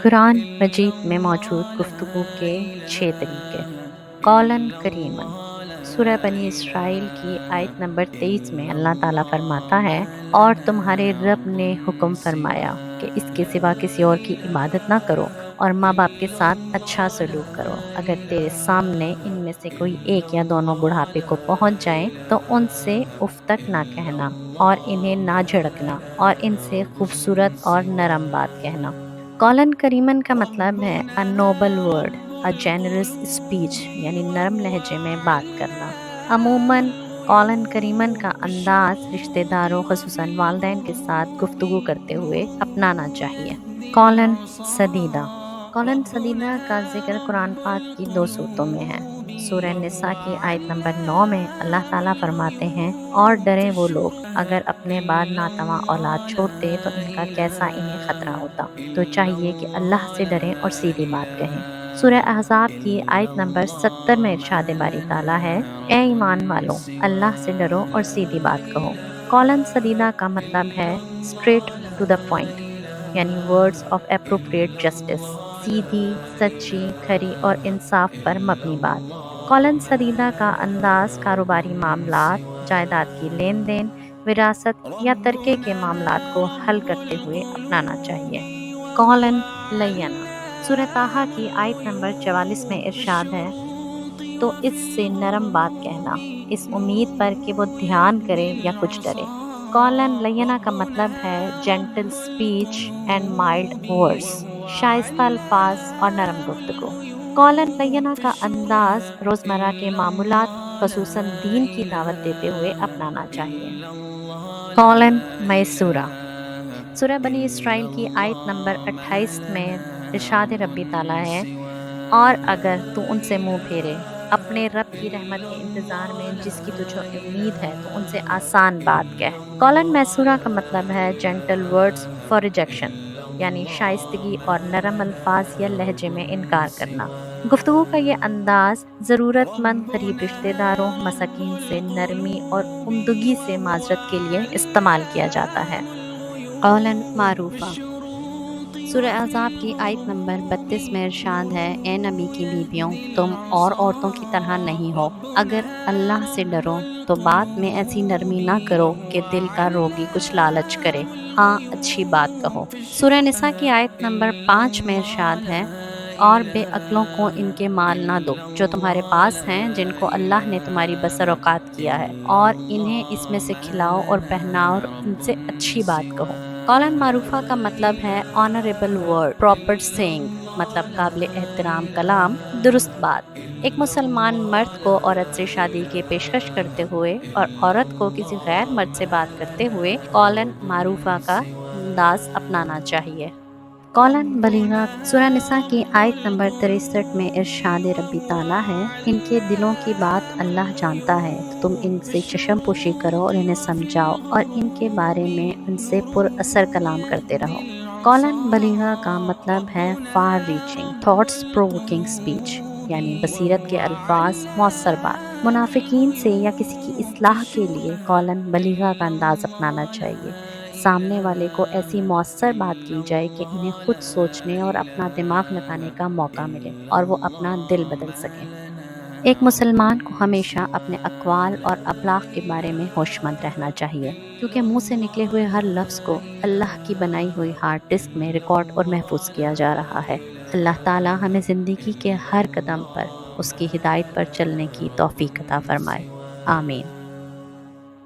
قرآن مجید میں موجود گفتگو کے 6 طریقے۔ قولاً کریماً سورہ بنی اسرائیل کی آیت نمبر 23 میں اللہ تعالیٰ فرماتا ہے، اور تمہارے رب نے حکم فرمایا کہ اس کے سوا کسی اور کی عبادت نہ کرو اور ماں باپ کے ساتھ اچھا سلوک کرو۔ اگر تیرے سامنے ان میں سے کوئی ایک یا دونوں بڑھاپے کو پہنچ جائیں تو ان سے اف تک نہ کہنا اور انہیں نہ جھڑکنا اور ان سے خوبصورت اور نرم بات کہنا۔ قولاً کریماً کا مطلب ہے a noble word, a generous speech، یعنی نرم لہجے میں بات کرنا۔ عموماً قولاً کریماً کا انداز رشتہ داروں خصوصاً والدین کے ساتھ گفتگو کرتے ہوئے اپنانا چاہیے۔ قولاً سدیدہ قولاً سدیدہ کا ذکر قرآن پاک کی 2 صورتوں میں ہے۔ سورہ نساء کی آیت نمبر 9 میں اللہ تعالیٰ فرماتے ہیں، اور ڈریں وہ لوگ اگر اپنے بعد ناتواں اولاد چھوڑتے تو ان کا کیسا انہیں خطرہ ہوتا، تو چاہیے کہ اللہ سے ڈریں اور سیدھی بات کہیں۔ سورہ احزاب کی آیت نمبر 70 میں ارشاد باری تعالیٰ ہے، اے ایمان والو، اللہ سے ڈرو اور سیدھی بات کہو۔ قولاً سدیدہ کا مطلب ہے اسٹریٹ ٹو دا پوائنٹ، یعنی ورڈز آف اپروپریٹ جسٹس، سیدھی، سچی، کھری اور انصاف پر مبنی بات۔ قولاً سدیدہ کا انداز کاروباری معاملات، جائیداد کی لین دین، وراثت یا ترکے کے معاملات کو حل کرتے ہوئے اپنانا چاہیے۔ قولاً لینا سورہ طٰہٰ کی آیت نمبر 44 میں ارشاد ہے، تو اس سے نرم بات کہنا، اس امید پر کہ وہ دھیان کرے یا کچھ ڈرے۔ قولاً لینا کا مطلب ہے gentle speech and mild words, شائستہ الفاظ اور نرم گفتگو۔ قولاً لینا کا انداز روزمرہ کے معمولات خصوصاً دین کی دعوت دیتے ہوئے اپنانا چاہیے۔ قولاً میسورہ سورہ بنی اسرائیل کی آیت نمبر 28 میں ارشاد ربی تعالیٰ ہے، اور اگر تو ان سے منہ پھیرے اپنے رب کی رحمت کے انتظار میں جس کی تجھے امید ہے تو ان سے آسان بات کہہ۔ قولاً میسورہ کا مطلب ہے جینٹل ورڈز فار ریجیکشن، یعنی شائستگی اور نرم الفاظ یا لہجے میں انکار کرنا۔ گفتگو کا یہ انداز ضرورت مند قریب رشتہ داروں مساکین سے نرمی اور عمدگی سے معذرت کے لیے استعمال کیا جاتا ہے۔ قولاً معروفہ سورہ احزاب کی آیت نمبر 32 میں ارشاد ہے، اے نبی کی بیویوں، تم اور عورتوں کی طرح نہیں ہو، اگر اللہ سے ڈرو تو بات میں ایسی نرمی نہ کرو کہ دل کا روگی کچھ لالچ کرے، ہاں اچھی بات کہو۔ سورہ نساء کی آیت نمبر 5 میں ارشاد ہے، اور بے عقلوں کو ان کے مال نہ دو جو تمہارے پاس ہیں، جن کو اللہ نے تمہاری بسر اوقات کیا ہے، اور انہیں اس میں سے کھلاؤ اور پہناؤ اور ان سے اچھی بات کہو۔ قولاً معروفہ کا مطلب ہے آنریبل ورڈ، پراپر سینگ، مطلب قابل احترام کلام، درست بات۔ ایک مسلمان مرد کو عورت سے شادی کی پیشکش کرتے ہوئے اور عورت کو کسی غیر مرد سے بات کرتے ہوئے قولاً معروفہ کا انداز اپنانا چاہیے۔ قولاً بلیغہ سورہ نساء کی آیت نمبر 63 میں ارشاد ربی تعالیٰ ہے، ان کے دلوں کی بات اللہ جانتا ہے، تو تم ان سے چشم پوشی کرو اور انہیں سمجھاؤ اور ان کے بارے میں ان سے پر اثر کلام کرتے رہو۔ قولاً بلیغہ کا مطلب ہے for reaching thoughts provoking speech, یعنی بصیرت کے الفاظ، مؤثر بات۔ منافقین سے یا کسی کی اصلاح کے لیے قولاً بلیغہ کا انداز اپنانا چاہیے۔ سامنے والے کو ایسی مؤثر بات کی جائے کہ انہیں خود سوچنے اور اپنا دماغ لگانے کا موقع ملے اور وہ اپنا دل بدل سکیں۔ ایک مسلمان کو ہمیشہ اپنے اقوال اور ابلاغ کے بارے میں ہوش مند رہنا چاہیے، کیونکہ منہ سے نکلے ہوئے ہر لفظ کو اللہ کی بنائی ہوئی ہارڈ ڈسک میں ریکارڈ اور محفوظ کیا جا رہا ہے۔ اللہ تعالیٰ ہمیں زندگی کے ہر قدم پر اس کی ہدایت پر چلنے کی توفیق عطا فرمائے، آمین۔